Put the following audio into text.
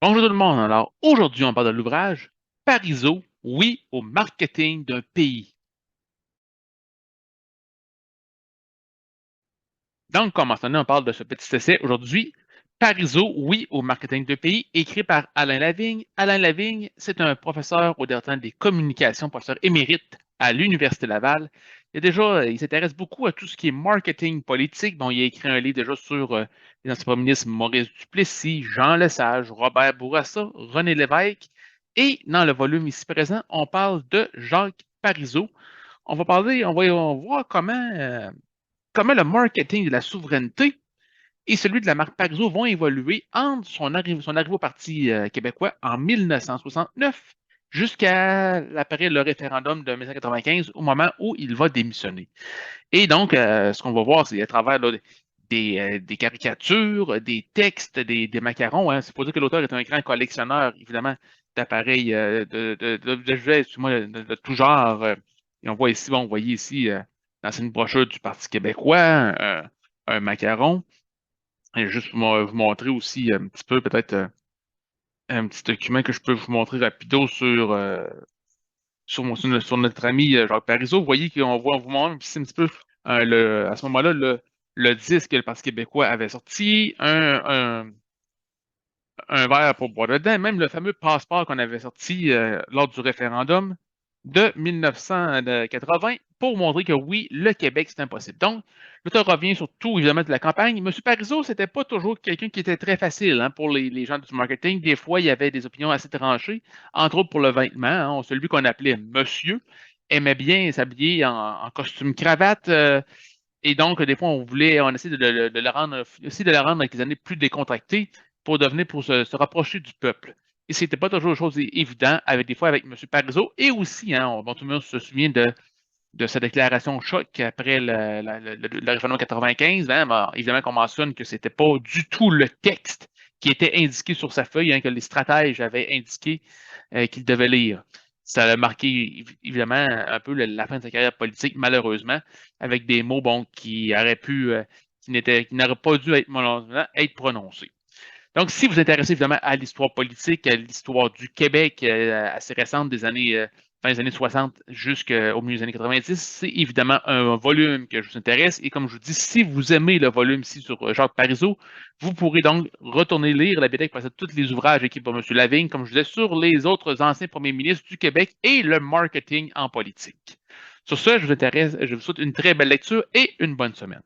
Bonjour tout le monde. Alors, aujourd'hui, on parle de l'ouvrage Parizeau, oui au marketing d'un pays. Donc, comme mentionné, on parle de ce petit essai aujourd'hui. Parizeau, oui au marketing d'un pays, écrit par Alain Lavigne. Alain Lavigne, c'est un professeur au département des communications, professeur émérite à l'Université Laval. Il s'intéresse beaucoup à tout ce qui est marketing politique. Bon, il a écrit un livre déjà sur les anciens premiers ministres Maurice Duplessis, Jean Lesage, Robert Bourassa, René Lévesque. Et dans le volume ici présent, on parle de Jacques Parizeau. On va voir comment le marketing de la souveraineté et celui de la marque Parizeau vont évoluer entre son arrivée au Parti québécois en 1969 jusqu'à l'appel le référendum de 1995 au moment où il va démissionner. Et donc, ce qu'on va voir, c'est à travers là, des caricatures, des textes, des macarons. Hein. C'est pour dire que l'auteur est un grand collectionneur, évidemment, d'appareils d'objets, excuse-moi, de tout genre. Et on voit ici, bon, vous voyez ici, dans une brochure du Parti québécois, un macaron. Et juste vous montrer aussi un petit peu, peut-être, un petit document que je peux vous montrer rapido sur notre ami Jacques Parizeau. Vous voyez on vous montre ici un petit peu, à ce moment-là, le disque que le Parti québécois avait sorti, un verre pour boire dedans, même le fameux passeport qu'on avait sorti lors du référendum de 1980 pour montrer que oui, le Québec, c'est impossible. Donc, l'auteur revient sur tout, évidemment, de la campagne. M. Parizeau, c'était pas toujours quelqu'un qui était très facile hein, pour les gens du marketing. Des fois, il y avait des opinions assez tranchées, entre autres pour le vêtement. Hein, celui qu'on appelait Monsieur aimait bien s'habiller en costume cravate. Et donc, des fois, on essaie de le rendre, aussi de le rendre avec les années plus décontractées pour se rapprocher du peuple. Et c'était pas toujours chose évident, avec des fois avec M. Parizeau, et aussi, hein, tout le monde se souvient de sa déclaration choc après le référendum 95. Hein, ben, évidemment qu'on mentionne que c'était pas du tout le texte qui était indiqué sur sa feuille, hein, que les stratèges avaient indiqué qu'il devait lire. Ça a marqué évidemment un peu la fin de sa carrière politique, malheureusement, avec des mots bon, qui n'auraient pas dû être, malheureusement, être prononcés. Donc, si vous vous intéressez évidemment à l'histoire politique, à l'histoire du Québec assez récente fin des années 60 jusqu'au milieu des années 90, c'est évidemment un volume que je vous intéresse. Et comme je vous dis, si vous aimez le volume ici sur Jacques Parizeau, vous pourrez donc retourner lire la bibliothèque parce que tous les ouvrages écrits par M. Lavigne, comme je disais, sur les autres anciens premiers ministres du Québec et le marketing en politique. Sur ce, je vous souhaite une très belle lecture et une bonne semaine.